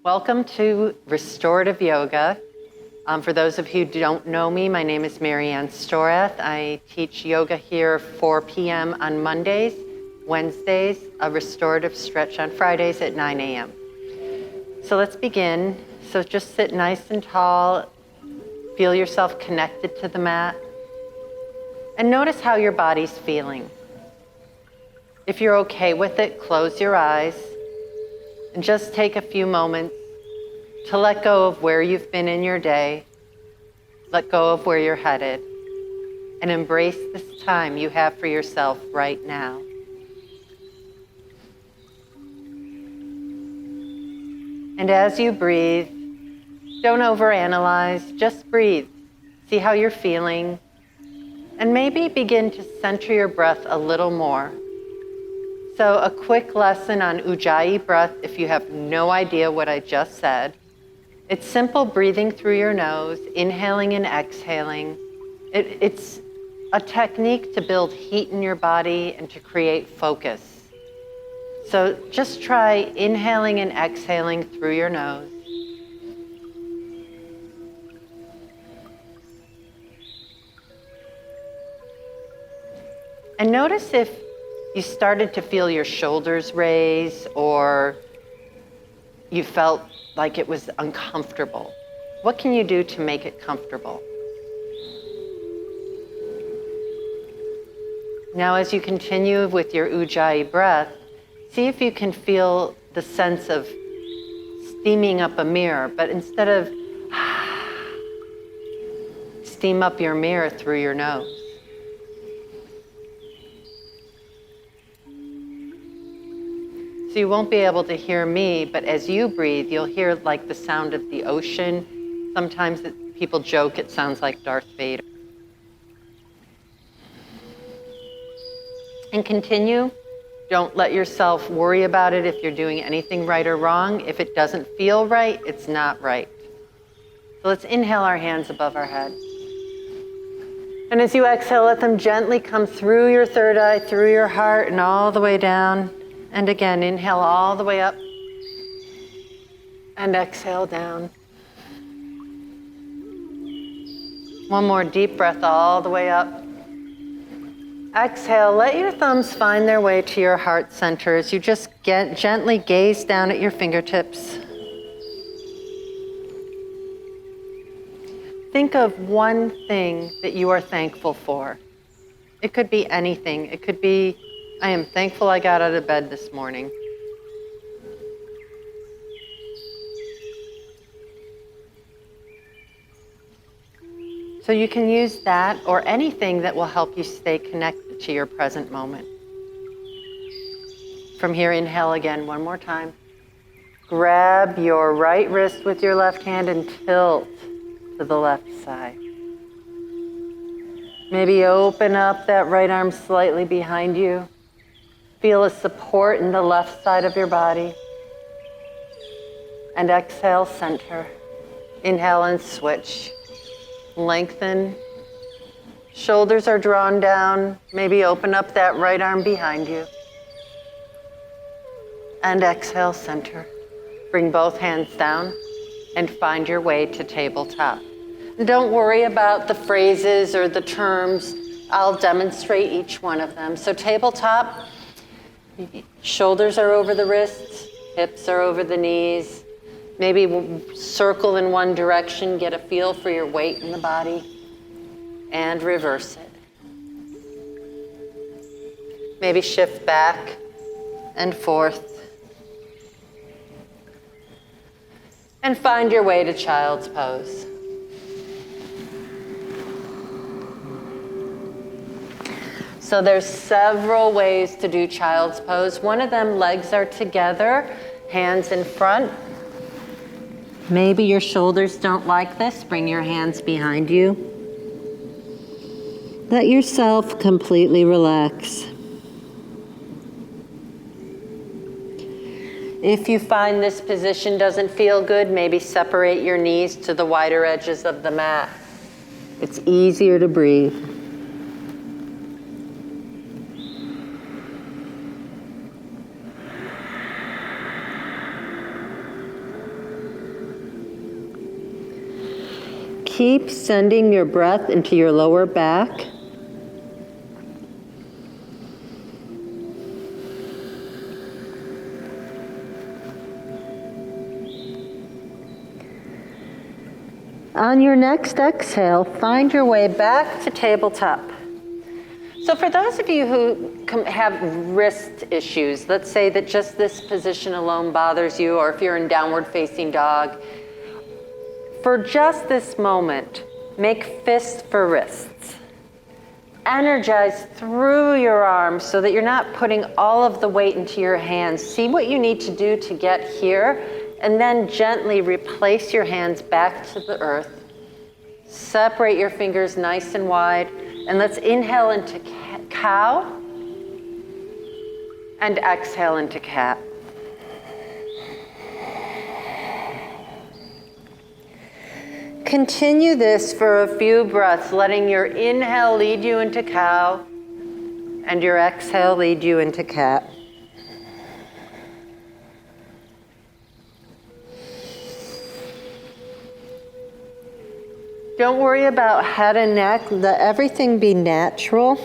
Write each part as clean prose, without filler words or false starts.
Welcome to Restorative Yoga. For those of you who don't know me, my name is Marianne. I teach yoga here 4 p.m. on Mondays, Wednesdays, a restorative stretch on Fridays at 9 a.m. So let's begin. So just sit nice and tall, feel yourself connected to the mat, and notice how your body's feeling. If you're okay with it, close your eyes and just take a few moments to let go of where you've been in your day, let go of where you're headed, and embrace this time you have for yourself right now. And as you breathe, don't overanalyze, just breathe. See how you're feeling, and maybe begin to center your breath a little more. So a quick lesson on Ujjayi breath, if you have no idea what I just said. It's simple breathing through your nose, inhaling and exhaling. It's a technique to build heat in your body and to create focus. So just try inhaling and exhaling through your nose. And notice if you started to feel your shoulders raise or you felt like it was uncomfortable. What can you do to make it comfortable? Now, as you continue with your Ujjayi breath, see if you can feel the sense of steaming up a mirror, but instead of steam up your mirror through your nose. So you won't be able to hear me, but as you breathe, you'll hear like the sound of the ocean. Sometimes people joke it sounds like Darth Vader. And continue. Don't let yourself worry about it if you're doing anything right or wrong. If it doesn't feel right, it's not right. So let's inhale our hands above our head. And as you exhale, let them gently come through your third eye, through your heart, and all the way down. And again, inhale all the way up and exhale down. One more deep breath all the way up. Exhale, let your thumbs find their way to your heart center as you just gently gaze down at your fingertips. Think of one thing that you are thankful for. It could be anything. It could be, I am thankful I got out of bed this morning. So you can use that or anything that will help you stay connected to your present moment. From here, inhale again one more time. Grab your right wrist with your left hand and tilt to the left side. Maybe open up that right arm slightly behind you. Feel a support in the left side of your body. And exhale, center. Inhale and switch. Lengthen. Shoulders are drawn down. Maybe open up that right arm behind you. And exhale, center. Bring both hands down and find your way to tabletop. Don't worry about the phrases or the terms. I'll demonstrate each one of them. So tabletop, shoulders are over the wrists, hips are over the knees. Maybe circle in one direction, get a feel for your weight in the body, and reverse it. Maybe shift back and forth. And find your way to child's pose. So there's several ways to do child's pose. One of them, legs are together, hands in front. Maybe your shoulders don't like this. Bring your hands behind you. Let yourself completely relax. If you find this position doesn't feel good, maybe separate your knees to the wider edges of the mat. It's easier to breathe. keep sending your breath into your lower back. On your next exhale, find your way back to tabletop. So for those of you who have wrist issues, let's say that just this position alone bothers you, or if you're in downward facing dog, for just this moment, make fists for wrists. Energize through your arms so that you're not putting all of the weight into your hands. See what you need to do to get here, and then gently replace your hands back to the earth. Separate your fingers nice and wide, and let's inhale into cow and exhale into cat. Continue this for a few breaths, letting your inhale lead you into cow and your exhale lead you into cat. Don't worry about head and neck. Let everything be natural.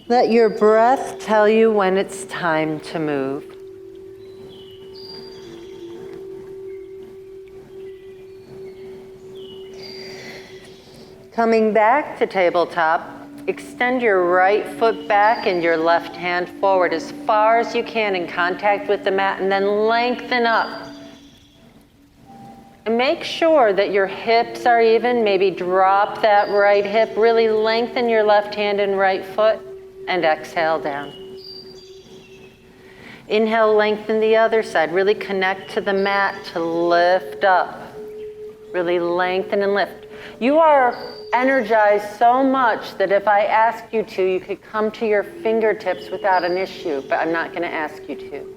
Let your breath tell you when it's time to move. Coming back to tabletop, extend your right foot back and your left hand forward as far as you can in contact with the mat, and then lengthen up. And make sure that your hips are even. Maybe drop that right hip. Really lengthen your left hand and right foot, and exhale down. Inhale, lengthen the other side. Really connect to the mat to lift up. Really lengthen and lift. You are energized so much that if I asked you to, you could come to your fingertips without an issue, but I'm not going to ask you to.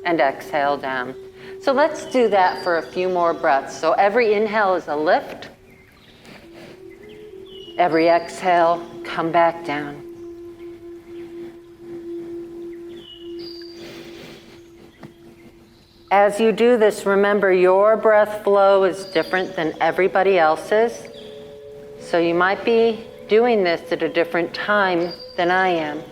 And exhale down. So let's do that for a few more breaths. So every inhale is a lift. Every exhale, come back down. As you do this, remember your breath flow is different than everybody else's. So you might be doing this at a different time than I am.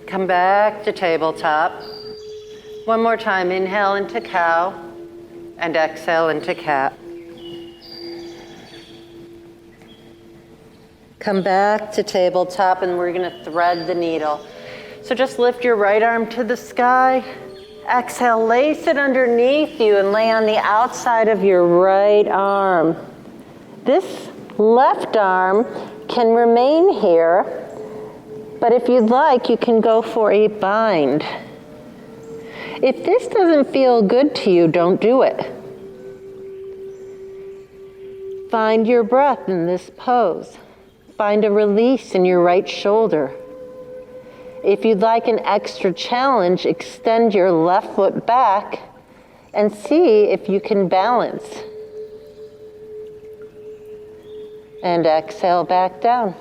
Come back to tabletop. One more time, inhale into cow and exhale into cat. Come back to tabletop, and we're going to thread the needle. So just lift your right arm to the sky. Exhale, lace it underneath you and lay on the outside of your right arm. This left arm can remain here. But if you'd like, you can go for a bind. If this doesn't feel good to you, don't do it. Find your breath in this pose. Find a release in your right shoulder. If you'd like an extra challenge, extend your left foot back and see if you can balance. And exhale back down.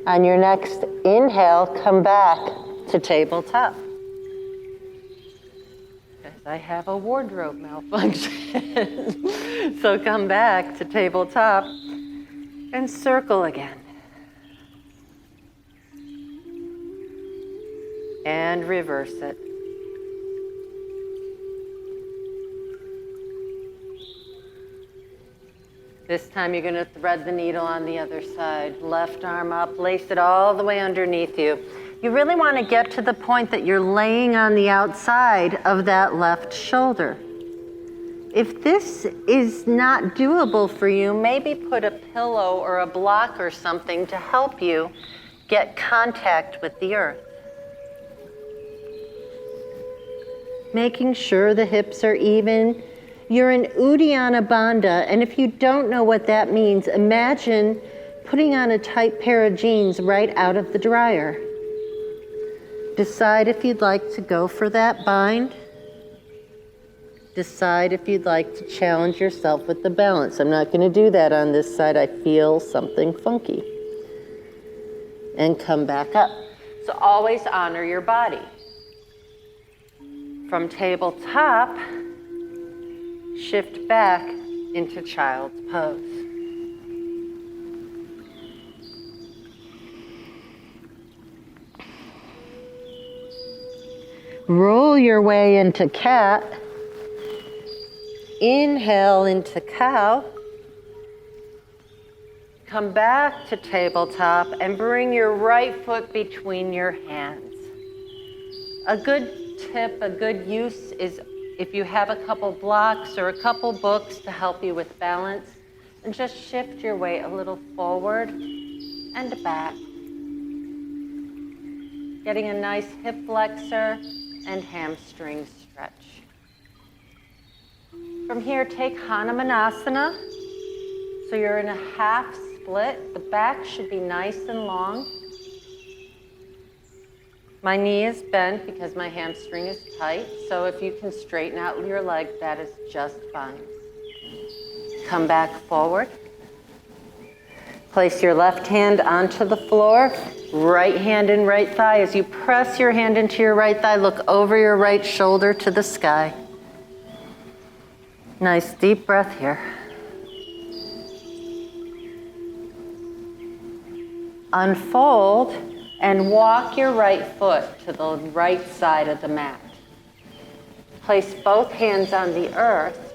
On your next inhale, come back to tabletop. Because I have a wardrobe malfunction. So come back to tabletop and circle again. And reverse it. This time you're going to thread the needle on the other side. Left arm up, lace it all the way underneath you. You really want to get to the point that you're laying on the outside of that left shoulder. If this is not doable for you, maybe put a pillow or a block or something to help you get contact with the earth. Making sure the hips are even. You're in Uddiyana Bandha, and if you don't know what that means, imagine putting on a tight pair of jeans right out of the dryer. Decide if you'd like to go for that bind. Decide if you'd like to challenge yourself with the balance. I'm not going to do that on this side. I feel something funky. and come back up. So always honor your body. From tabletop, shift back into child's pose. Roll your way into cat. Inhale into cow. Come back to tabletop and bring your right foot between your hands. A good tip, a good use is if you have a couple blocks or a couple books to help you with balance, and just shift your weight a little forward and back. Getting a nice hip flexor and hamstring stretch. From here, take Hanumanasana. So you're in a half split. The back should be nice and long. My knee is bent because my hamstring is tight. So if you can straighten out your leg, that is just fine. Come back forward. Place your left hand onto the floor, right hand in right thigh. As you press your hand into your right thigh, look over your right shoulder to the sky. Nice deep breath here. Unfold and walk your right foot to the right side of the mat. Place both hands on the earth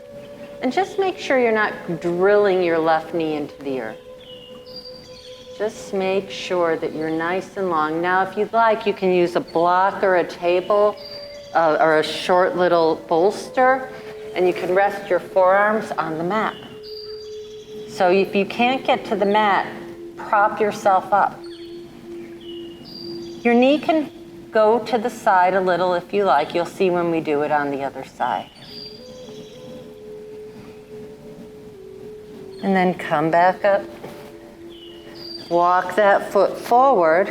and just make sure you're not drilling your left knee into the earth. Just make sure that you're nice and long. Now, if you'd like, you can use a block or a table or a short little bolster, and you can rest your forearms on the mat. So if you can't get to the mat, prop yourself up. Your knee can go to the side a little if you like. You'll see when we do it on the other side. And then come back up. Walk that foot forward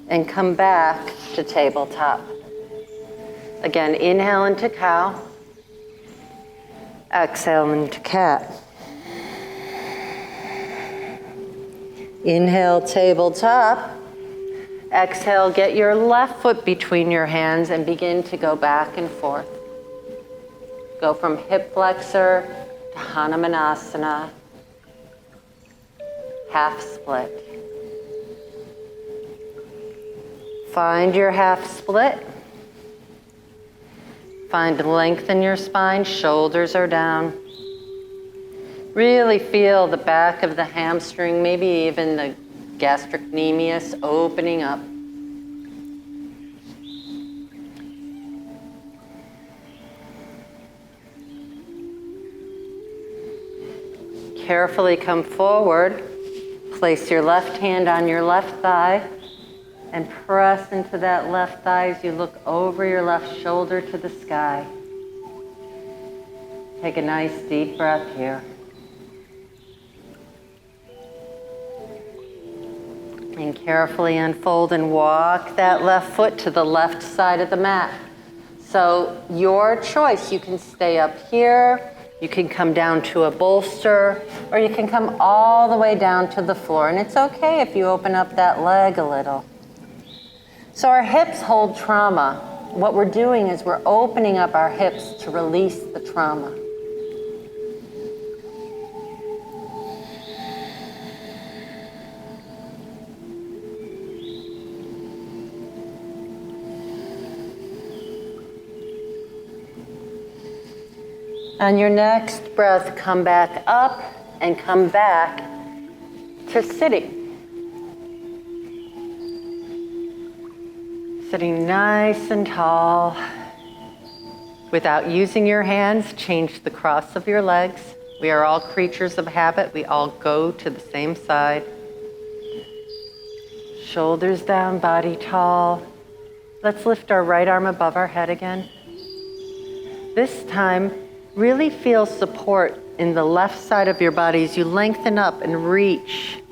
and come back to tabletop. Again, inhale into cow. Exhale into cat. Inhale, tabletop. Exhale, get your left foot between your hands and begin to go back and forth. Go from hip flexor to Hanumanasana. Half split. Find your half split. Find length in your spine, shoulders are down. Really feel the back of the hamstring, maybe even the gastrocnemius opening up. Carefully come forward. Place your left hand on your left thigh and press into that left thigh as you look over your left shoulder to the sky. Take a nice deep breath here. And carefully unfold and walk that left foot to the left side of the mat. So your choice, you can stay up here, you can come down to a bolster, or you can come all the way down to the floor. And it's okay if you open up that leg a little. So our hips hold trauma. What we're doing is we're opening up our hips to release the trauma. On your next breath, come back up and come back to sitting. Sitting nice and tall. Without using your hands, change the cross of your legs. We are all creatures of habit. We all go to the same side. Shoulders down, body tall. Let's lift our right arm above our head again. This time, really feel support in the left side of your body as you lengthen up and reach.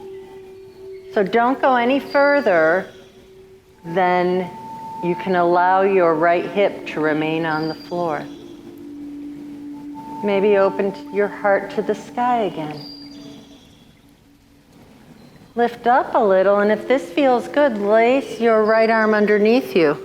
So don't go any further than you can allow your right hip to remain on the floor. Maybe open your heart to the sky again. lift up a little, and if this feels good, lace your right arm underneath you.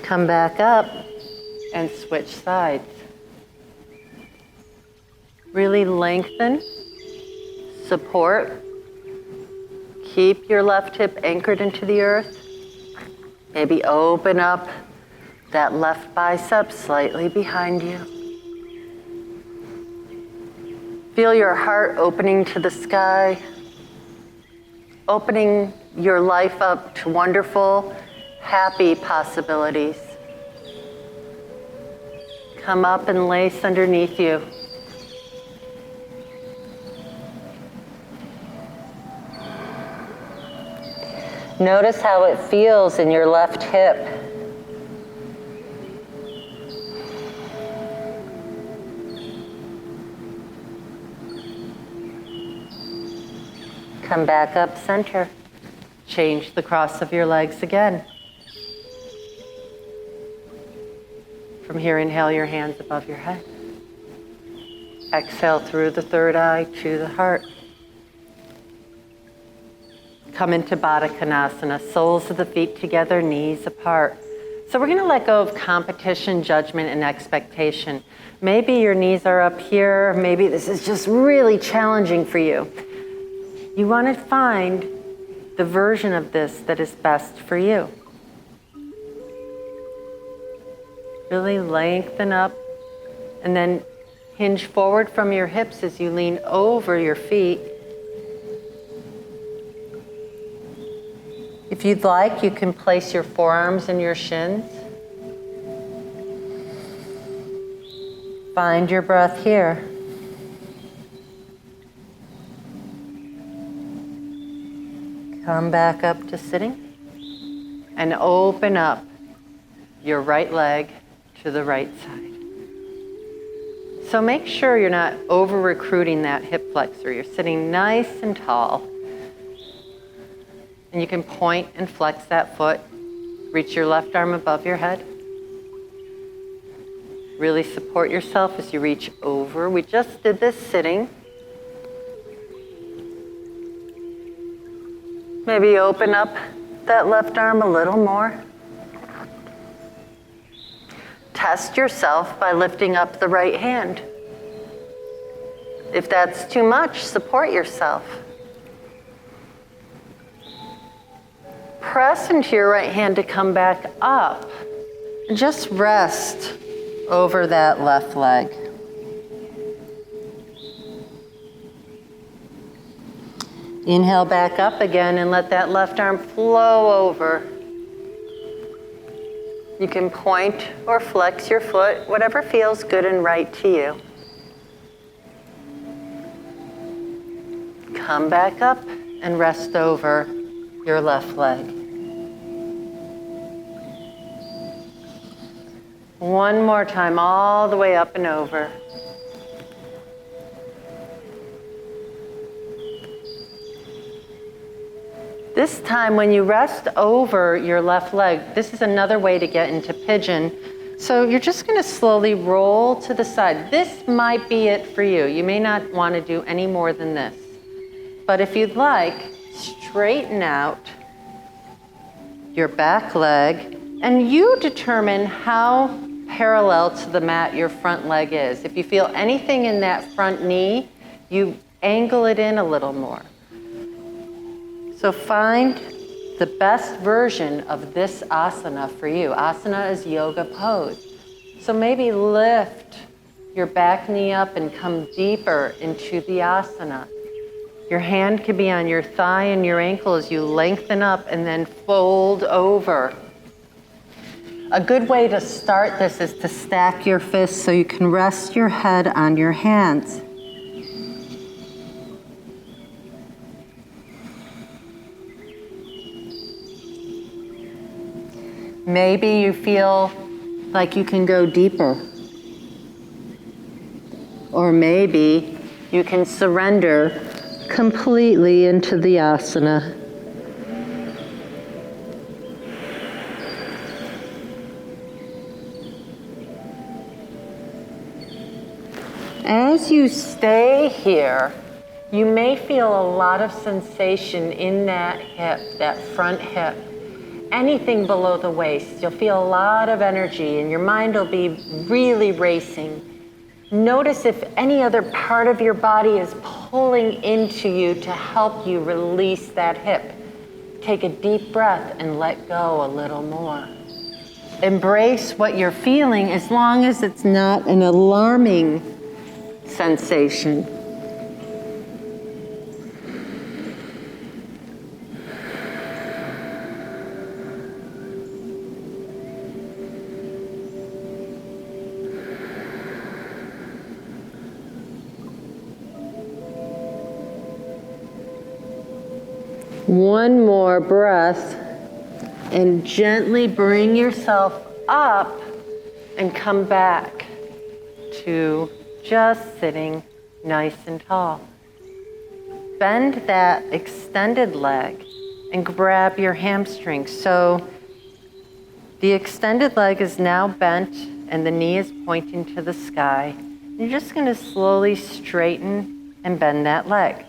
Come back up and switch sides. Really lengthen, support. Keep your left hip anchored into the earth. Maybe open up that left bicep slightly behind you. Feel your heart opening to the sky, opening your life up to wonderful, happy possibilities. Come up and lace underneath you. Notice how it feels in your left hip. Come back up center. Change the cross of your legs again. From here, inhale your hands above your head. Exhale through the third eye to the heart. Come into Baddha Konasana, soles of the feet together, knees apart. So we're going to let go of competition, judgment, and expectation. Maybe your knees are up here. Maybe this is just really challenging for you. You want to find the version of this that is best for you. Really lengthen up and then hinge forward from your hips as you lean over your feet. If you'd like, you can place your forearms in your shins. Find your breath here. Come back up to sitting and open up your right leg to the right side. So make sure you're not over-recruiting that hip flexor. You're sitting nice and tall. And you can point and flex that foot. Reach your left arm above your head. Really support yourself as you reach over. We just did this sitting. Maybe open up that left arm a little more. Test yourself by lifting up the right hand. If that's too much, support yourself. Press into your right hand to come back up. And just rest over that left leg. Inhale back up again and let that left arm flow over. You can point or flex your foot, whatever feels good and right to you. Come back up and rest over your left leg. One more time, all the way up and over. This time when you rest over your left leg, this is another way to get into pigeon. So you're just going to slowly roll to the side. This might be it for you. You may not want to do any more than this. But if you'd like, straighten out your back leg and you determine how parallel to the mat your front leg is. If you feel anything in that front knee, you angle it in a little more. So find the best version of this asana for you. Asana is yoga pose. So maybe lift your back knee up and come deeper into the asana. Your hand could be on your thigh and your ankle as you lengthen up and then fold over. A good way to start this is to stack your fists so you can rest your head on your hands. Maybe you feel like you can go deeper. Or maybe you can surrender completely into the asana. as you stay here, you may feel a lot of sensation in that hip, that front hip. Anything below the waist, you'll feel a lot of energy and your mind will be really racing. Notice if any other part of your body is pulling into you to help you release that hip. Take a deep breath and let go a little more. Embrace what you're feeling as long as it's not an alarming sensation. One more breath and gently bring yourself up and come back to just sitting nice and tall. Bend that extended leg and grab your hamstring. So the extended leg is now bent and the knee is pointing to the sky. You're just going to slowly straighten and bend that leg.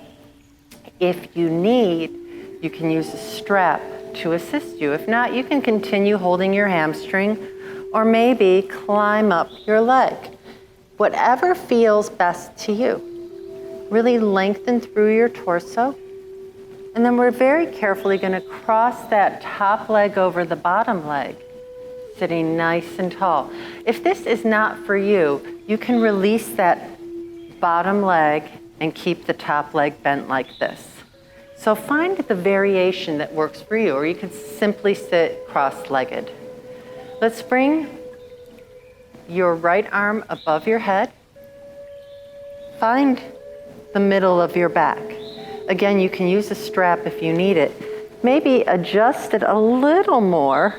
If you need, you can use a strap to assist you. If not, you can continue holding your hamstring or maybe climb up your leg. Whatever feels best to you. Really lengthen through your torso. And then we're very carefully going to cross that top leg over the bottom leg, sitting nice and tall. If this is not for you, you can release that bottom leg and keep the top leg bent like this. So find the variation that works for you, or you can simply sit cross-legged. Let's bring your right arm above your head. Find the middle of your back. Again, you can use a strap if you need it. Maybe adjust it a little more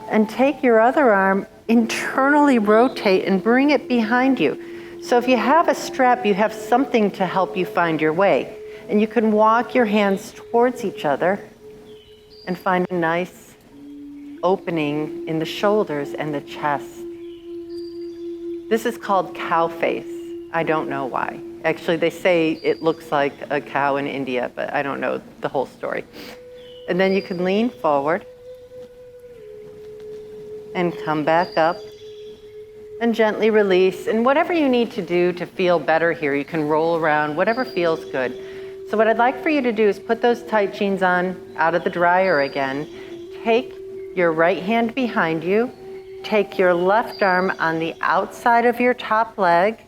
and take your other arm, internally rotate and bring it behind you. So if you have a strap, you have something to help you find your way. And you can walk your hands towards each other and find a nice opening in the shoulders and the chest. This is called cow face. I don't know why. Actually, they say it looks like a cow in India, but I don't know the whole story. And then you can lean forward and come back up and gently release. And whatever you need to do to feel better here, you can roll around, whatever feels good. So what I'd like for you to do is put those tight jeans on out of the dryer again. Take your right hand behind you. Take your left arm on the outside of your top leg.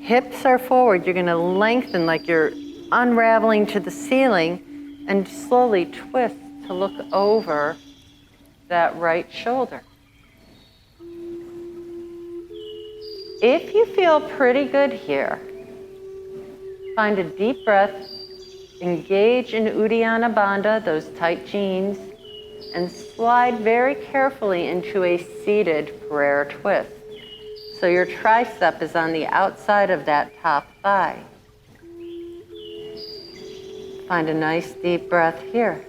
Hips are forward. You're going to lengthen like you're unraveling to the ceiling and slowly twist to look over that right shoulder. If you feel pretty good here, find a deep breath, engage in Uddiyana Bandha, those tight jeans, and slide very carefully into a seated prayer twist. So your tricep is on the outside of that top thigh. Find a nice deep breath here.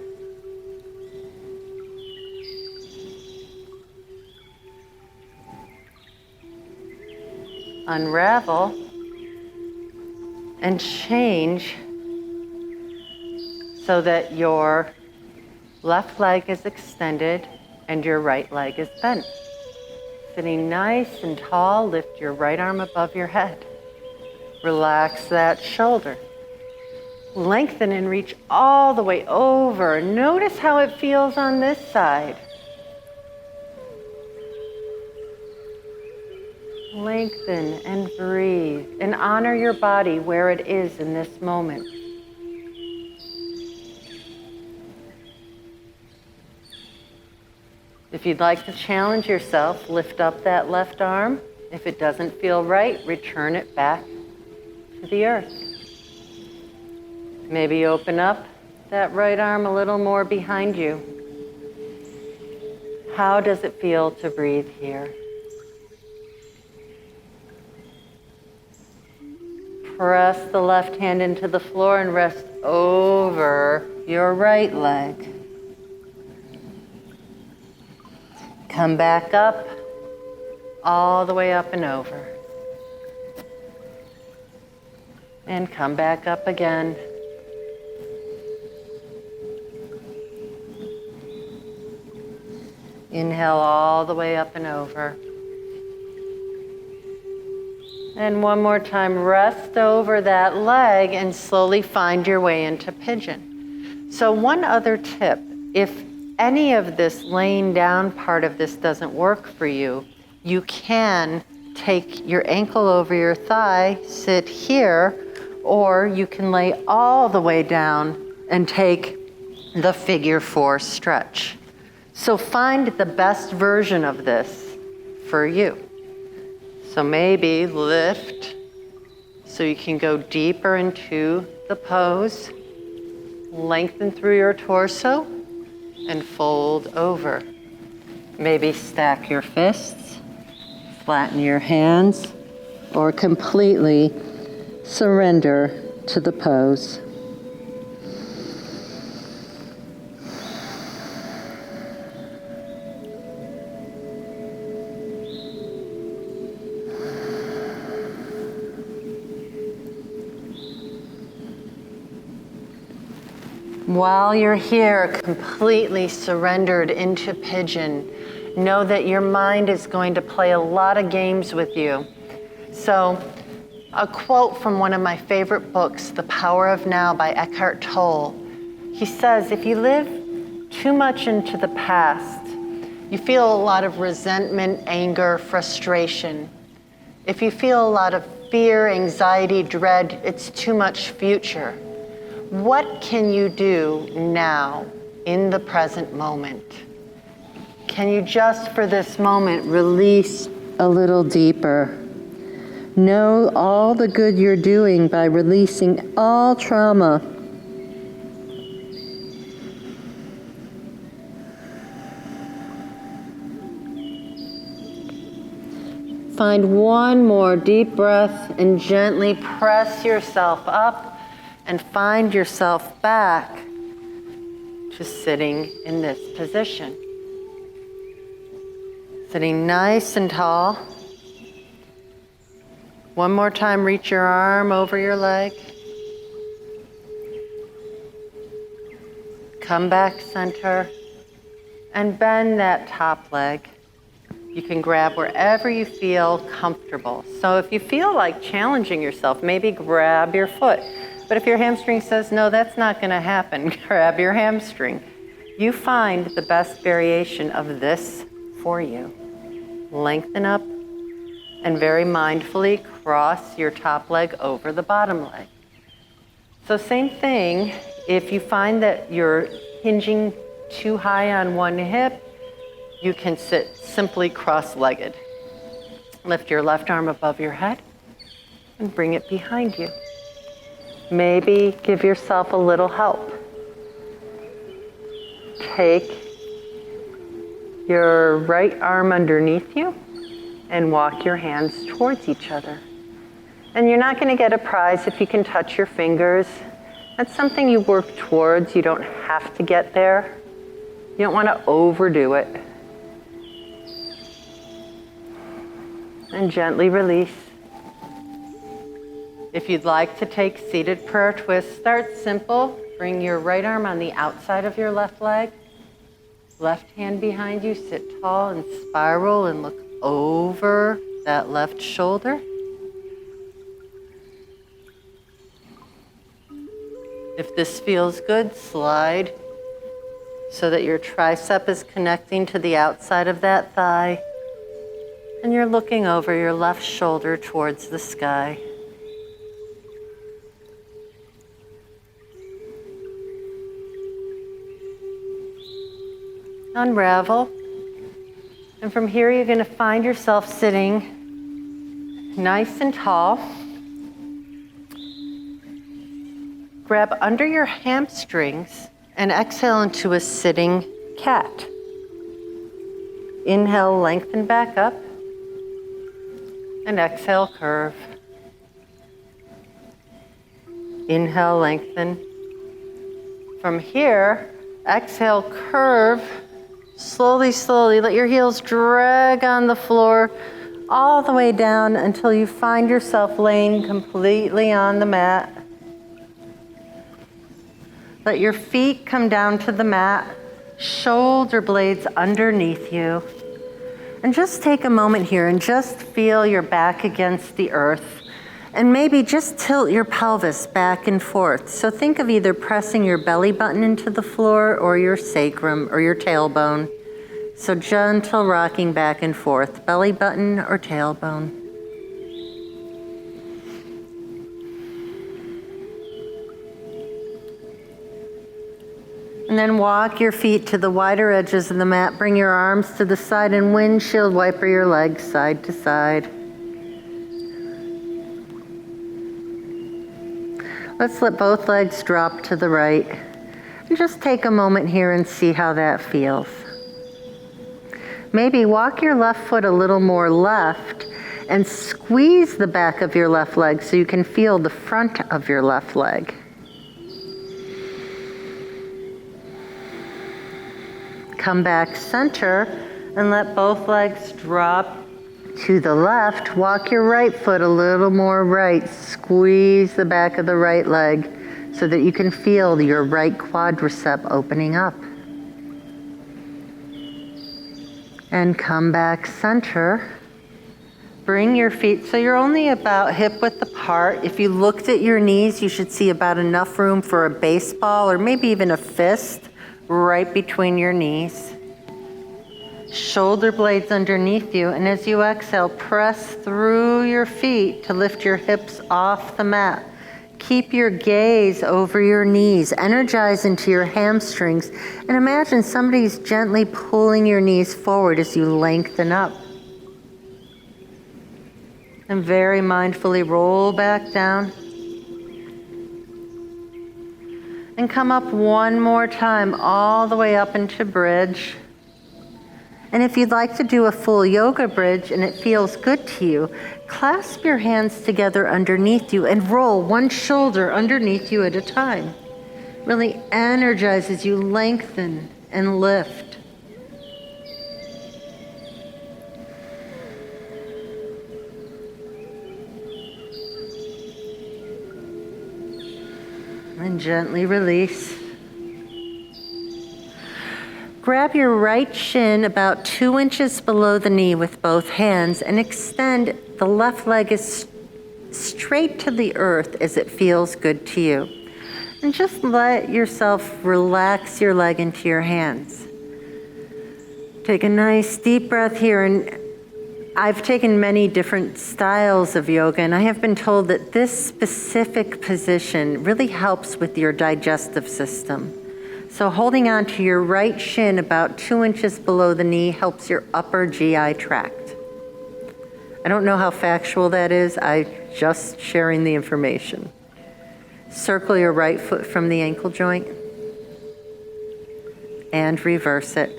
Unravel and change so that your left leg is extended and your right leg is bent. Sitting nice and tall, lift your right arm above your head. Relax that shoulder. Lengthen and reach all the way over. Notice how it feels on this side. Lengthen and breathe and honor your body where it is in this moment. If you'd like to challenge yourself, lift up that left arm. If it doesn't feel right, return it back to the earth. Maybe open up that right arm a little more behind you. How does it feel to breathe here? Press the left hand into the floor and rest over your right leg. Come back up, all the way up and over. And come back up again. Inhale all the way up and over. And one more time, rest over that leg and slowly find your way into pigeon. So one other tip, if any of this laying down part of this doesn't work for you, you can take your ankle over your thigh, sit here, or you can lay all the way down and take the figure 4 stretch. So find the best version of this for you. So maybe lift so you can go deeper into the pose, lengthen through your torso, and fold over. Maybe stack your fists, flatten your hands, or completely surrender to the pose. While you're here, completely surrendered into pigeon, know that your mind is going to play a lot of games with you. So, a quote from one of my favorite books, The Power of Now by Eckhart Tolle. He says, if you live too much into the past, you feel a lot of resentment, anger, frustration. If you feel a lot of fear, anxiety, dread, it's too much future. What can you do now in the present moment? Can you just for this moment release a little deeper? Know all the good you're doing by releasing all trauma. Find one more deep breath and gently press yourself up and find yourself back to sitting in this position. Sitting nice and tall. One more time, reach your arm over your leg. Come back center and bend that top leg. You can grab wherever you feel comfortable. So if you feel like challenging yourself, maybe grab your foot. But if your hamstring says, no, that's not going to happen, grab your hamstring. You find the best variation of this for you. Lengthen up and very mindfully cross your top leg over the bottom leg. So same thing, if you find that you're hinging too high on one hip, you can sit simply cross-legged. Lift your left arm above your head and bring it behind you. Maybe give yourself a little help. Take your right arm underneath you and walk your hands towards each other. And you're not going to get a prize if you can touch your fingers. That's something you work towards. You don't have to get there. You don't want to overdo it. And gently release. If you'd like to take seated prayer twist, start simple. Bring your right arm on the outside of your left leg. Left hand behind you, sit tall and spiral and look over that left shoulder. If this feels good, slide so that your tricep is connecting to the outside of that thigh. And you're looking over your left shoulder towards the sky. Unravel. And from here, you're going to find yourself sitting nice and tall. Grab under your hamstrings and exhale into a sitting cat. Inhale, lengthen back up. And exhale, curve. Inhale, lengthen. From here, exhale, curve. Slowly, slowly, let your heels drag on the floor. all the way down until you find yourself laying completely on the mat. Let your feet come down to the mat, shoulder blades underneath you. And just take a moment here and just feel your back against the earth. And maybe just tilt your pelvis back and forth. So think of either pressing your belly button into the floor or your sacrum or your tailbone. So gentle rocking back and forth, belly button or tailbone. And then walk your feet to the wider edges of the mat. Bring your arms to the side and windshield wiper your legs side to side. Let's let both legs drop to the right. And just take a moment here and see how that feels. Maybe walk your left foot a little more left and squeeze the back of your left leg so you can feel the front of your left leg. Come back center and let both legs drop to the left. Walk your right foot a little more right. Squeeze the back of the right leg so that you can feel your right quadricep opening up. And come back center. Bring your feet so you're only about hip width apart. If you looked at your knees, you should see about enough room for a baseball or maybe even a fist right between your knees. Shoulder blades underneath you, and as you exhale, press through your feet to lift your hips off the mat. Keep your gaze over your knees, energize into your hamstrings, and imagine somebody's gently pulling your knees forward as you lengthen up. And very mindfully roll back down. And come up one more time, all the way up into bridge. And if you'd like to do a full yoga bridge and it feels good to you, clasp your hands together underneath you and roll one shoulder underneath you at a time. Really energize as you lengthen and lift. And gently release. Grab your right shin about 2 inches below the knee with both hands and extend the left leg as straight to the earth as it feels good to you. And just let yourself relax your leg into your hands. Take a nice deep breath here, and I've taken many different styles of yoga, and I have been told that this specific position really helps with your digestive system. So holding on to your right shin about 2 inches below the knee helps your upper GI tract. I don't know how factual that is. I'm just sharing the information. Circle your right foot from the ankle joint and reverse it.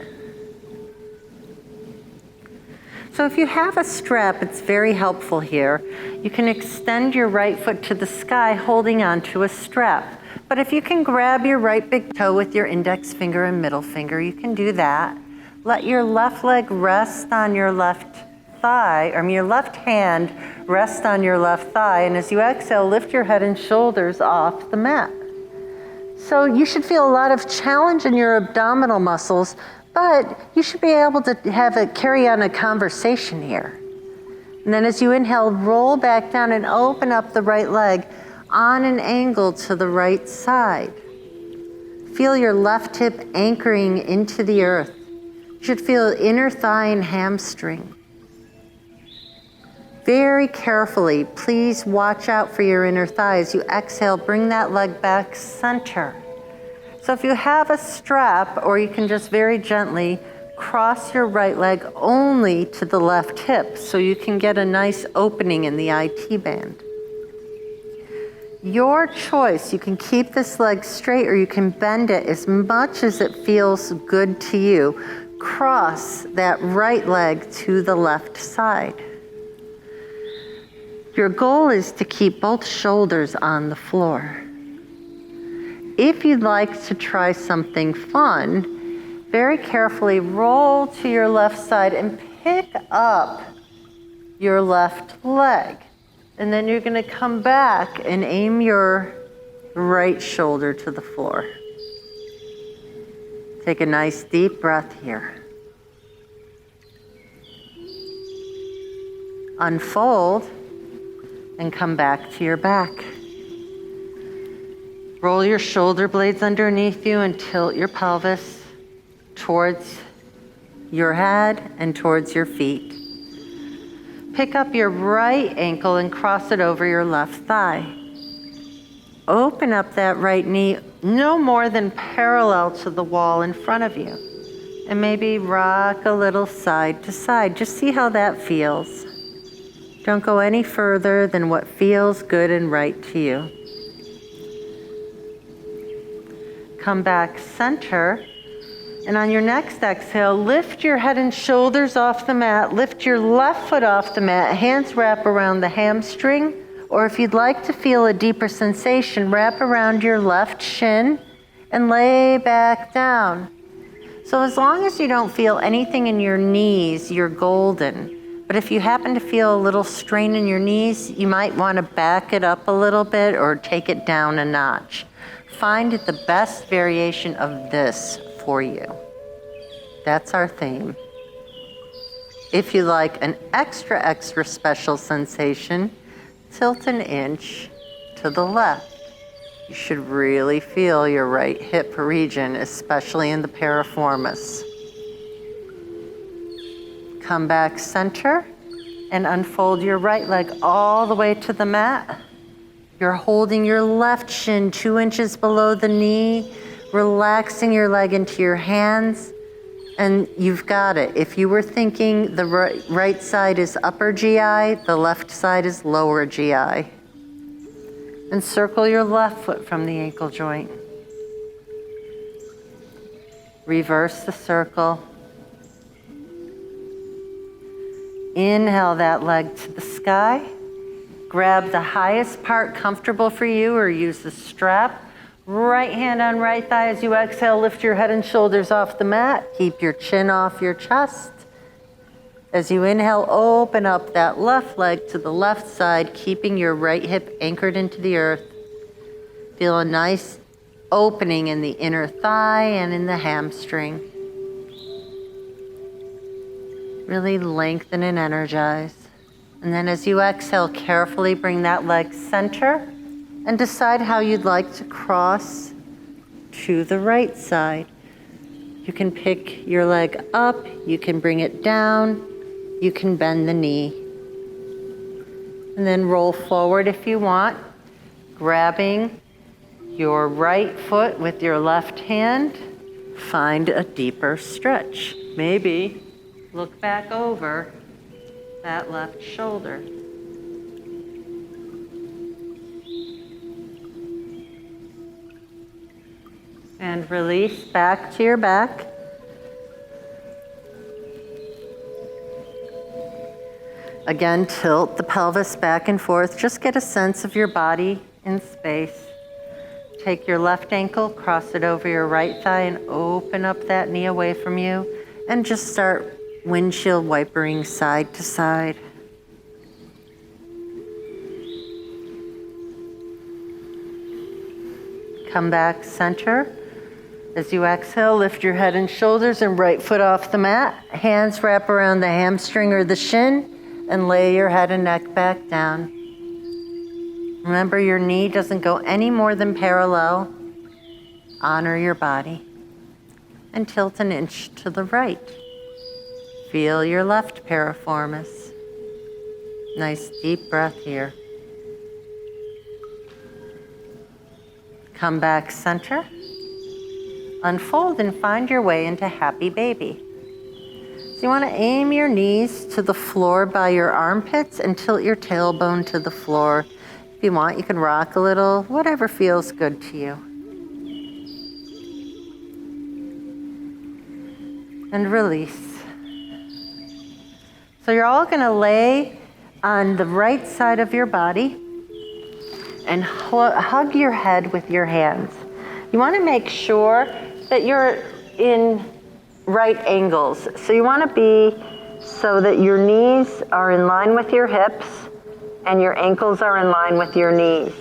So if you have a strap, it's very helpful here. You can extend your right foot to the sky holding onto a strap. But if you can grab your right big toe with your index finger and middle finger, you can do that. Let your left leg rest on your left thigh, or your left hand rest on your left thigh. And as you exhale, lift your head and shoulders off the mat. So you should feel a lot of challenge in your abdominal muscles, but you should be able to carry on a conversation here. And then as you inhale, roll back down and open up the right leg on an angle to the right side. Feel your left hip anchoring into the earth. You should feel inner thigh and hamstring. Very carefully, please watch out for your inner thigh. As you exhale, bring that leg back center. So if you have a strap, or you can just very gently cross your right leg only to the left hip so you can get a nice opening in the IT band. Your choice. You can keep this leg straight or you can bend it as much as it feels good to you. Cross that right leg to the left side. Your goal is to keep both shoulders on the floor. If you'd like to try something fun, very carefully roll to your left side and pick up your left leg. And then you're gonna come back and aim your right shoulder to the floor. Take a nice deep breath here. Unfold and come back to your back. Roll your shoulder blades underneath you and tilt your pelvis towards your head and towards your feet. Pick up your right ankle and cross it over your left thigh. Open up that right knee no more than parallel to the wall in front of you. And maybe rock a little side to side. Just see how that feels. Don't go any further than what feels good and right to you. Come back center, and on your next exhale, lift your head and shoulders off the mat. Lift your left foot off the mat. Hands wrap around the hamstring, or if you'd like to feel a deeper sensation, wrap around your left shin and lay back down. So as long as you don't feel anything in your knees, you're golden. But if you happen to feel a little strain in your knees, you might want to back it up a little bit or take it down a notch. Find the best variation of this for you. That's our theme. If you like an extra special sensation, tilt an inch to the left. You should really feel your right hip region, especially in the piriformis. Come back center and unfold your right leg all the way to the mat. You're holding your left shin 2 inches below the knee, relaxing your leg into your hands, and you've got it. If you were thinking the right side is upper GI, the left side is lower GI. And circle your left foot from the ankle joint. Reverse the circle. Inhale that leg to the sky. Grab the highest part comfortable for you or use the strap. Right hand on right thigh. As you exhale, lift your head and shoulders off the mat. Keep your chin off your chest. As you inhale, open up that left leg to the left side, keeping your right hip anchored into the earth. Feel a nice opening in the inner thigh and in the hamstring. Really lengthen and energize. And then as you exhale, carefully bring that leg center and decide how you'd like to cross to the right side. You can pick your leg up, you can bring it down, you can bend the knee. And then roll forward if you want, grabbing your right foot with your left hand. Find a deeper stretch. Maybe look back over that left shoulder. And release back to your back. Again, tilt the pelvis back and forth. Just get a sense of your body in space. Take your left ankle, cross it over your right thigh, and open up that knee away from you. And just start windshield wipering side to side. Come back center. As you exhale, lift your head and shoulders and right foot off the mat. Hands wrap around the hamstring or the shin and lay your head and neck back down. Remember, your knee doesn't go any more than parallel. Honor your body. And tilt an inch to the right. Feel your left piriformis. Nice deep breath here. Come back center. Unfold and find your way into happy baby. So you want to aim your knees to the floor by your armpits and tilt your tailbone to the floor. If you want, you can rock a little, whatever feels good to you. And release. So you're all going to lay on the right side of your body and hug your head with your hands. You want to make sure that you're in right angles. So you want to be so that your knees are in line with your hips and your ankles are in line with your knees.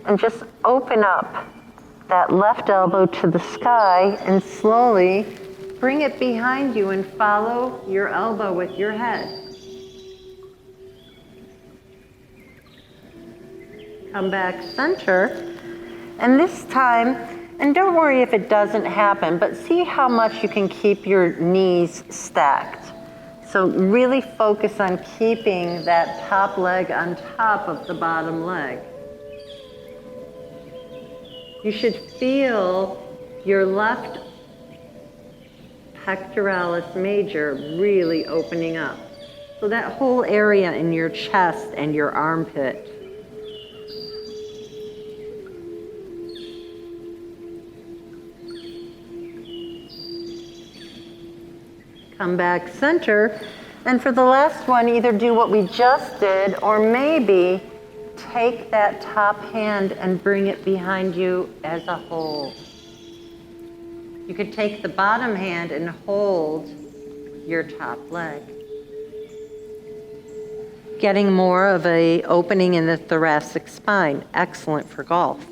And just open up that left elbow to the sky and slowly bring it behind you and follow your elbow with your head. Come back center, and this time, and don't worry if it doesn't happen, but see how much you can keep your knees stacked. So really focus on keeping that top leg on top of the bottom leg. You should feel your left pectoralis major really opening up. So that whole area in your chest and your armpit. Come back center, and for the last one, either do what we just did, or maybe take that top hand and bring it behind you as a hold. You could take the bottom hand and hold your top leg. Getting more of an opening in the thoracic spine, excellent for golf.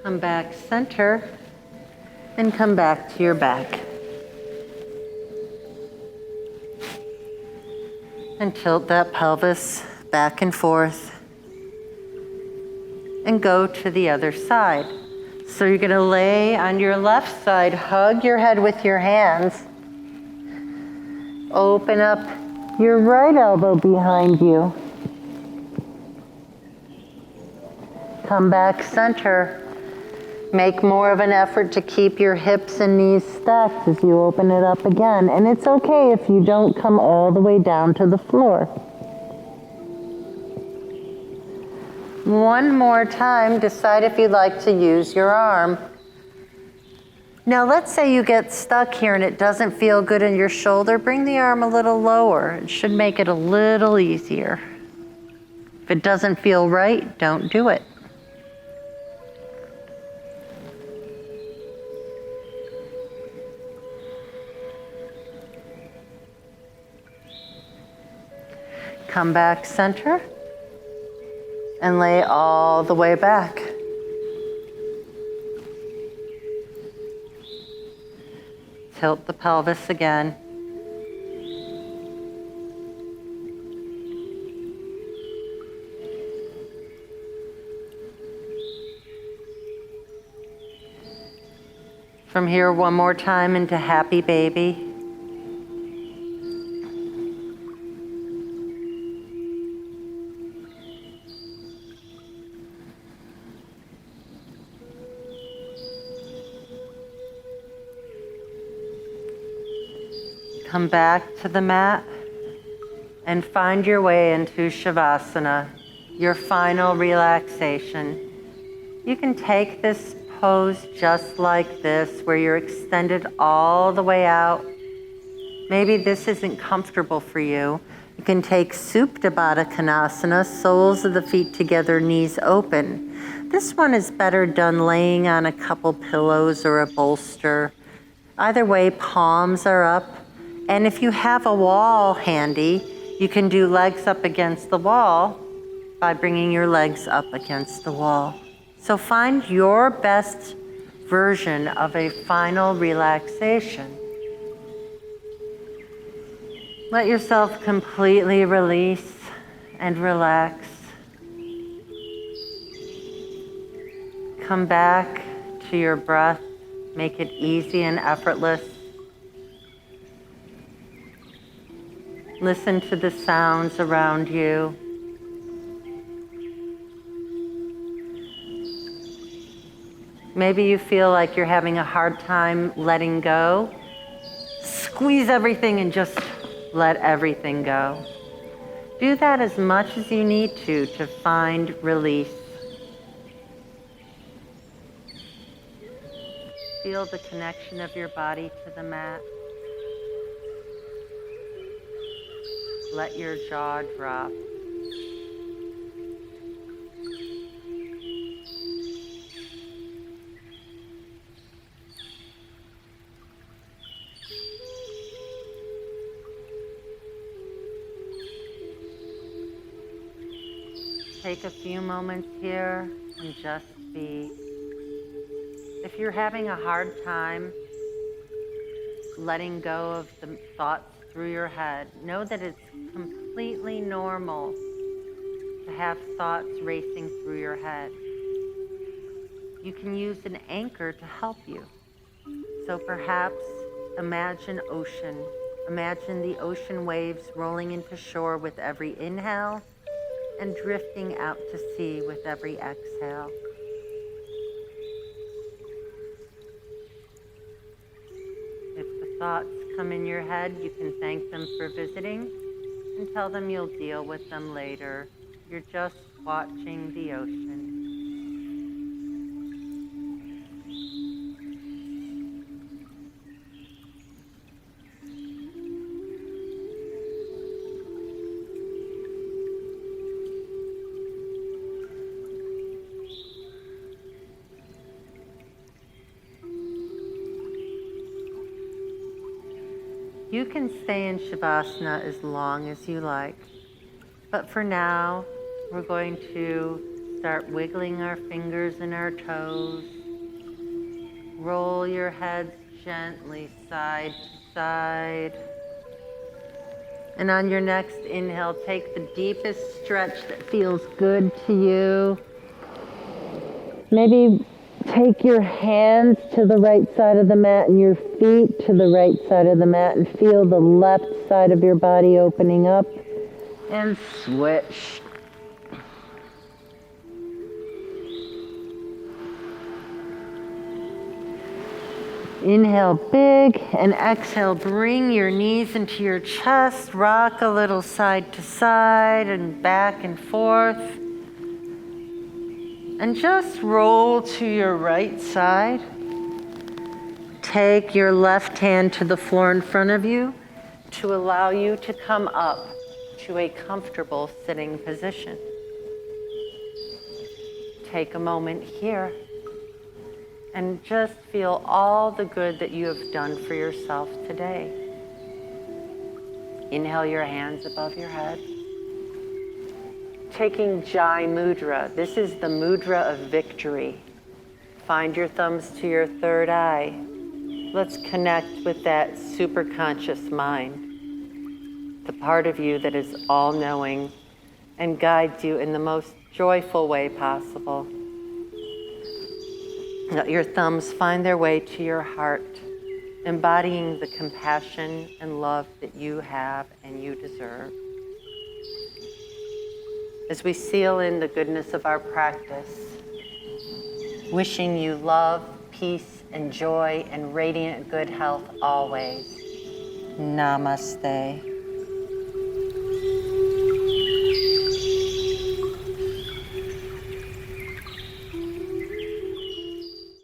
Come back center, and come back to your back. And tilt that pelvis back and forth. And go to the other side. So you're gonna lay on your left side, hug your head with your hands. Open up your right elbow behind you. Come back center. Make more of an effort to keep your hips and knees stacked as you open it up again. And it's okay if you don't come all the way down to the floor. One more time, decide if you'd like to use your arm. Now let's say you get stuck here and it doesn't feel good in your shoulder. Bring the arm a little lower. It should make it a little easier. If it doesn't feel right, don't do it. Come back center and lay all the way back. Tilt the pelvis again. From here, one more time into happy baby. Come back to the mat and find your way into Shavasana, your final relaxation. You can take this pose just like this, where you're extended all the way out. Maybe this isn't comfortable for you. You can take Supta Baddha Konasana, soles of the feet together, knees open. This one is better done laying on a couple pillows or a bolster. Either way, palms are up. And if you have a wall handy, you can do legs up against the wall by bringing your legs up against the wall. So find your best version of a final relaxation. Let yourself completely release and relax. Come back to your breath. Make it easy and effortless. Listen to the sounds around you. Maybe you feel like you're having a hard time letting go. Squeeze everything and just let everything go. Do that as much as you need to find release. Feel the connection of your body to the mat. Let your jaw drop. Take a few moments here and just be. If you're having a hard time letting go of the thoughts through your head, know that it's completely normal to have thoughts racing through your head. You can use an anchor to help you. So perhaps imagine ocean. Imagine the ocean waves rolling into shore with every inhale and drifting out to sea with every exhale. If the thoughts come in your head, you can thank them for visiting and tell them you'll deal with them later. You're just watching the ocean. You can stay in Shavasana as long as you like, but for now, we're going to start wiggling our fingers and our toes. Roll your heads gently side to side. And on your next inhale, take the deepest stretch that feels good to you. Maybe take your hands to the right side of the mat and your feet to the right side of the mat and feel the left side of your body opening up. And switch. Inhale big and exhale, bring your knees into your chest, rock a little side to side and back and forth. And just roll to your right side. Take your left hand to the floor in front of you to allow you to come up to a comfortable sitting position. Take a moment here and just feel all the good that you have done for yourself today. Inhale your hands above your head. Taking Jai Mudra. This is the mudra of victory. Find your thumbs to your third eye. Let's connect with that superconscious mind, the part of you that is all-knowing and guides you in the most joyful way possible. Let your thumbs find their way to your heart, embodying the compassion and love that you have and you deserve. As we seal in the goodness of our practice, wishing you love, peace, and joy, and radiant good health always. Namaste.